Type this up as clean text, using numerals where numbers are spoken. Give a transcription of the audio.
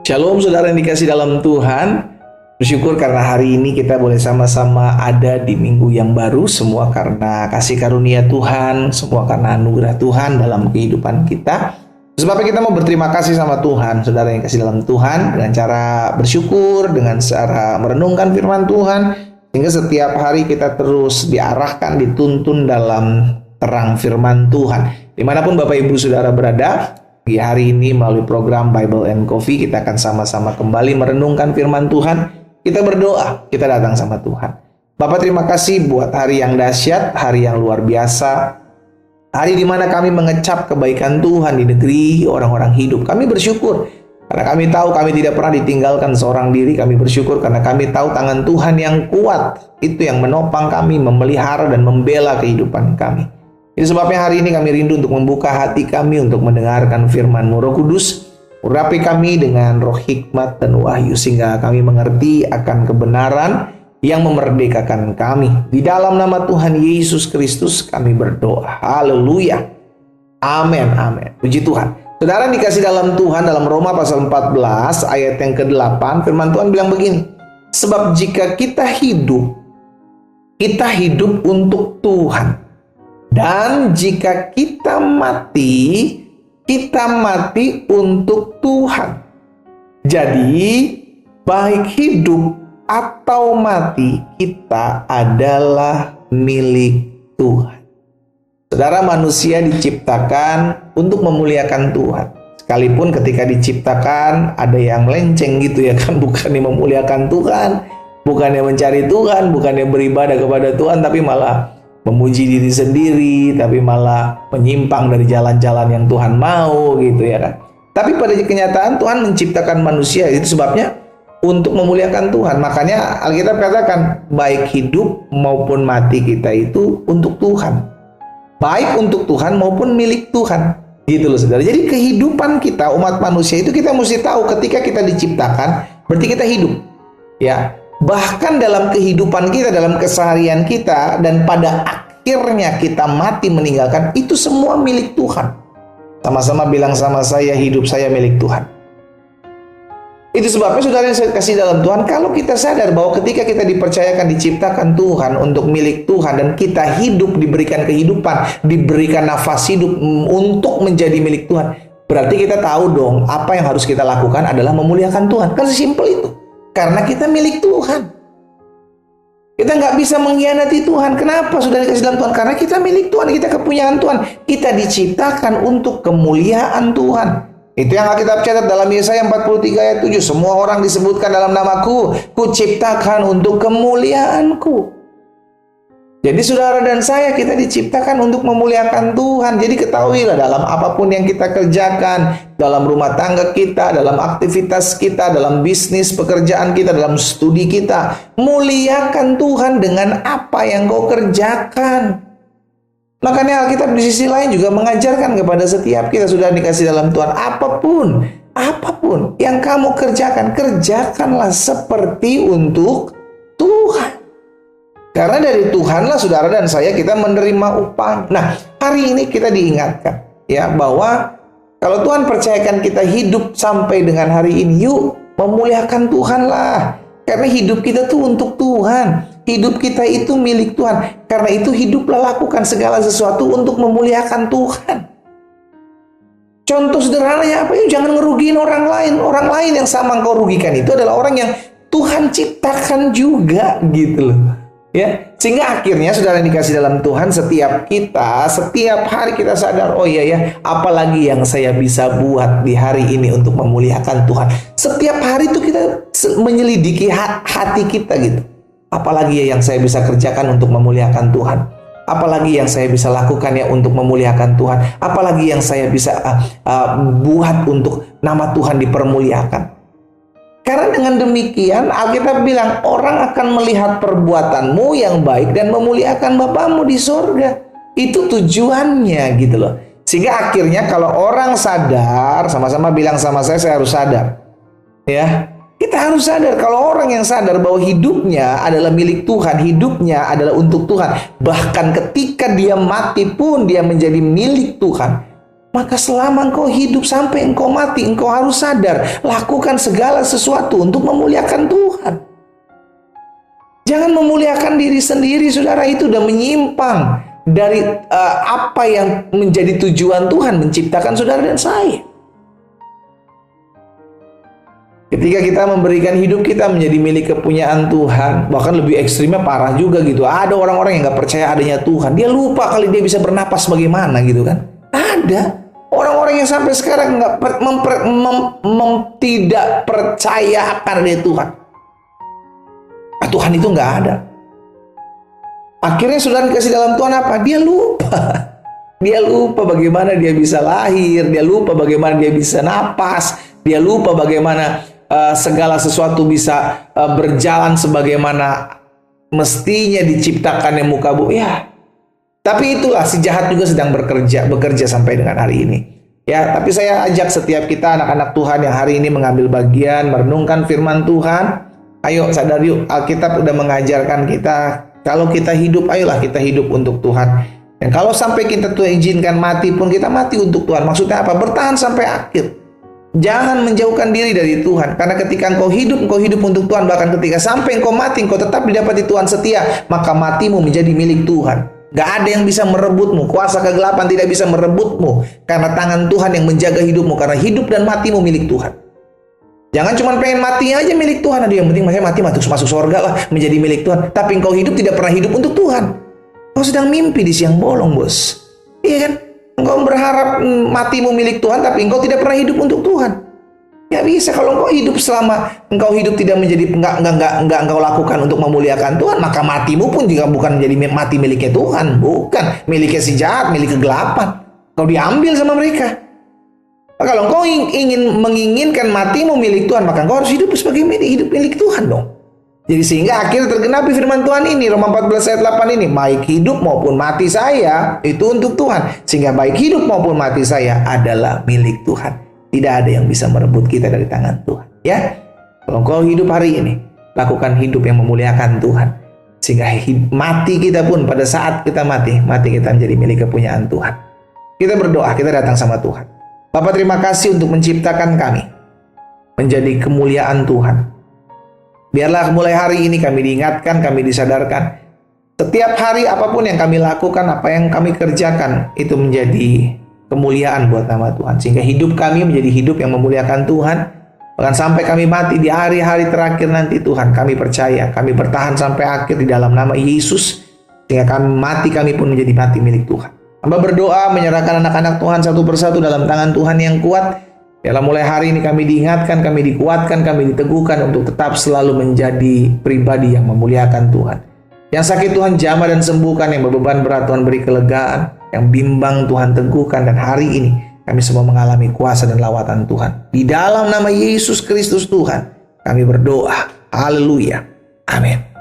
Shalom saudara yang dikasih dalam Tuhan. Bersyukur karena hari ini kita boleh sama-sama ada di minggu yang baru. Semua karena kasih karunia Tuhan, semua karena anugerah Tuhan dalam kehidupan kita. Sebabnya kita mau berterima kasih sama Tuhan, saudara yang kasih dalam Tuhan, dengan cara bersyukur, dengan cara merenungkan firman Tuhan, sehingga setiap hari kita terus diarahkan, dituntun dalam terang firman Tuhan. Dimanapun Bapak Ibu Saudara berada, di hari ini melalui program Bible and Coffee kita akan sama-sama kembali merenungkan firman Tuhan. Kita berdoa, kita datang sama Tuhan. Bapak terima kasih buat hari yang dahsyat, hari yang luar biasa. Hari di mana kami mengecap kebaikan Tuhan di negeri orang-orang hidup. Kami bersyukur karena kami tahu kami tidak pernah ditinggalkan seorang diri. Kami bersyukur karena kami tahu tangan Tuhan yang kuat itu yang menopang kami, memelihara dan membela kehidupan kami. Itu sebabnya hari ini kami rindu untuk membuka hati kami untuk mendengarkan firman-Mu Roh Kudus. Urapi kami dengan roh hikmat dan wahyu sehingga kami mengerti akan kebenaran yang memerdekakan kami. Di dalam nama Tuhan Yesus Kristus kami berdoa. Haleluya. Amin, amin. Puji Tuhan. Saudara dikasih dalam Tuhan, dalam Roma pasal 14 ayat yang ke-8, firman Tuhan bilang begini. Sebab jika kita hidup untuk Tuhan. Dan jika kita mati untuk Tuhan. Jadi, baik hidup atau mati, kita adalah milik Tuhan. Saudara, manusia diciptakan untuk memuliakan Tuhan. Sekalipun ketika diciptakan, ada yang melenceng gitu ya kan. Bukannya memuliakan Tuhan, bukannya mencari Tuhan, bukannya beribadah kepada Tuhan, tapi malah memuji diri sendiri, tapi malah menyimpang dari jalan-jalan yang Tuhan mau gitu ya kan. Tapi pada kenyataan Tuhan menciptakan manusia, itu sebabnya untuk memuliakan Tuhan. Makanya Alkitab katakan baik hidup maupun mati kita itu untuk Tuhan. Baik untuk Tuhan maupun milik Tuhan. Gitu loh saudara. Jadi kehidupan kita umat manusia itu kita mesti tahu ketika kita diciptakan berarti kita hidup. Ya. Bahkan dalam kehidupan kita, dalam keseharian kita, dan pada akhirnya kita mati meninggalkan, itu semua milik Tuhan. Sama-sama bilang sama saya, hidup saya milik Tuhan. Itu sebabnya saudara yang saya kasih dalam Tuhan, kalau kita sadar bahwa ketika kita dipercayakan, diciptakan Tuhan untuk milik Tuhan, dan kita hidup, diberikan kehidupan, diberikan nafas hidup untuk menjadi milik Tuhan, berarti kita tahu dong, apa yang harus kita lakukan adalah memuliakan Tuhan. Kan sesimpel itu. Karena kita milik Tuhan. Kita nggak bisa mengkhianati Tuhan. Kenapa? Sudah dikasih dalam Tuhan. Karena kita milik Tuhan. Kita kepunyaan Tuhan. Kita diciptakan untuk kemuliaan Tuhan. Itu yang Alkitab catat dalam Yesaya 43 ayat 7. Semua orang disebutkan dalam namaku. Kuciptakan untuk kemuliaanku. Jadi saudara dan saya kita diciptakan untuk memuliakan Tuhan. Jadi ketahuilah dalam apapun yang kita kerjakan, dalam rumah tangga kita, dalam aktivitas kita, dalam bisnis pekerjaan kita, dalam studi kita, muliakan Tuhan dengan apa yang kau kerjakan. Makanya Alkitab di sisi lain juga mengajarkan kepada setiap kita sudah dikasih dalam Tuhan, apapun yang kamu kerjakan, kerjakanlah seperti untuk Tuhan. Karena dari Tuhanlah saudara dan saya kita menerima upah. Nah, hari ini kita diingatkan ya bahwa kalau Tuhan percayakan kita hidup sampai dengan hari ini, yuk memuliakan Tuhanlah. Karena hidup kita tuh untuk Tuhan. Hidup kita itu milik Tuhan. Karena itu hiduplah lakukan segala sesuatu untuk memuliakan Tuhan. Contoh sederhananya apa? Yuk jangan ngerugiin orang lain. Orang lain yang sama engkau rugikan itu adalah orang yang Tuhan ciptakan juga gitu loh. Ya, sehingga akhirnya saudara dikasih dalam Tuhan, setiap hari kita sadar, oh iya ya, apalagi yang saya bisa buat di hari ini untuk memuliakan Tuhan. Setiap hari itu kita menyelidiki hati kita gitu. Apalagi ya yang saya bisa kerjakan untuk memuliakan Tuhan. Apalagi yang saya bisa lakukan ya untuk memuliakan Tuhan. Apalagi yang saya bisa buat untuk nama Tuhan dipermuliakan. Karena dengan demikian Alkitab bilang orang akan melihat perbuatanmu yang baik dan memuliakan Bapamu di sorga. Itu tujuannya gitu loh. Sehingga akhirnya kalau orang sadar, sama-sama bilang sama saya harus sadar. Ya, kita harus sadar kalau orang yang sadar bahwa hidupnya adalah milik Tuhan, hidupnya adalah untuk Tuhan. Bahkan ketika dia mati pun dia menjadi milik Tuhan. Maka selama engkau hidup sampai engkau mati, engkau harus sadar, lakukan segala sesuatu untuk memuliakan Tuhan. Jangan memuliakan diri sendiri, saudara, itu udah menyimpang dari apa yang menjadi tujuan Tuhan menciptakan saudara dan saya. Ketika kita memberikan hidup kita menjadi milik kepunyaan Tuhan, bahkan lebih ekstrimnya parah juga gitu. Ada orang-orang yang nggak percaya adanya Tuhan. Dia lupa kali dia bisa bernapas bagaimana gitu kan. Ada orang-orang yang sampai sekarang tidak percaya akan adanya Tuhan. Tuhan itu nggak ada. Akhirnya saudara dikasih dalam Tuhan apa? Dia lupa. Dia lupa bagaimana dia bisa lahir. Dia lupa bagaimana dia bisa napas. Dia lupa bagaimana segala sesuatu bisa berjalan sebagaimana mestinya diciptakan yang muka bumi. Ya. Tapi itulah si jahat juga sedang bekerja sampai dengan hari ini. Ya, tapi saya ajak setiap kita anak-anak Tuhan yang hari ini mengambil bagian merenungkan firman Tuhan. Ayo sadar yuk, Alkitab udah mengajarkan kita kalau kita hidup, ayolah kita hidup untuk Tuhan. Dan kalau sampai kita Tuhan izinkan mati pun kita mati untuk Tuhan. Maksudnya apa? Bertahan sampai akhir. Jangan menjauhkan diri dari Tuhan. Karena ketika engkau hidup untuk Tuhan. Bahkan ketika sampai engkau mati, engkau tetap didapati Tuhan setia. Maka matimu menjadi milik Tuhan. Gak ada yang bisa merebutmu. Kuasa kegelapan tidak bisa merebutmu. Karena tangan Tuhan yang menjaga hidupmu. Karena hidup dan matimu milik Tuhan. Jangan cuma pengen mati aja milik Tuhan. Aduh, yang penting saya mati masuk surga lah, menjadi milik Tuhan. Tapi engkau hidup tidak pernah hidup untuk Tuhan. Engkau sedang mimpi di siang bolong, bos. Iya kan? Engkau berharap matimu milik Tuhan, tapi engkau tidak pernah hidup untuk Tuhan. Ya bisa. Kalau engkau hidup selama engkau hidup tidak menjadi enggak engkau lakukan untuk memuliakan Tuhan, maka matimu pun juga bukan menjadi mati miliknya Tuhan, bukan miliknya si jahat, milik kegelapan. Kau diambil sama mereka. Kalau engkau menginginkan matimu milik Tuhan, maka engkau harus hidup sebagai hidup milik Tuhan dong. Jadi sehingga akhirnya tergenapi firman Tuhan ini, Roma 14 ayat 8 ini, baik hidup maupun mati saya itu untuk Tuhan. Sehingga baik hidup maupun mati saya adalah milik Tuhan. Tidak ada yang bisa merebut kita dari tangan Tuhan. Ya, kalau engkau hidup hari ini, lakukan hidup yang memuliakan Tuhan. Sehingga mati kita pun pada saat kita mati kita menjadi milik kepunyaan Tuhan. Kita berdoa, kita datang sama Tuhan. Bapak, terima kasih untuk menciptakan kami menjadi kemuliaan Tuhan. Biarlah mulai hari ini kami diingatkan, kami disadarkan. Setiap hari apapun yang kami lakukan, apa yang kami kerjakan, itu menjadi kemuliaan buat nama Tuhan. Sehingga hidup kami menjadi hidup yang memuliakan Tuhan. Bahkan sampai kami mati di hari-hari terakhir nanti Tuhan, kami percaya, kami bertahan sampai akhir di dalam nama Yesus. Sehingga kami pun menjadi mati milik Tuhan. Hamba berdoa menyerahkan anak-anak Tuhan satu persatu dalam tangan Tuhan yang kuat. Biarlah mulai hari ini kami diingatkan, kami dikuatkan, kami diteguhkan untuk tetap selalu menjadi pribadi yang memuliakan Tuhan. Yang sakit Tuhan jamah dan sembuhkan, yang berbeban berat Tuhan beri kelegaan, yang bimbang Tuhan teguhkan. Dan hari ini kami semua mengalami kuasa dan lawatan Tuhan. Di dalam nama Yesus Kristus Tuhan kami berdoa. Haleluya. Amin.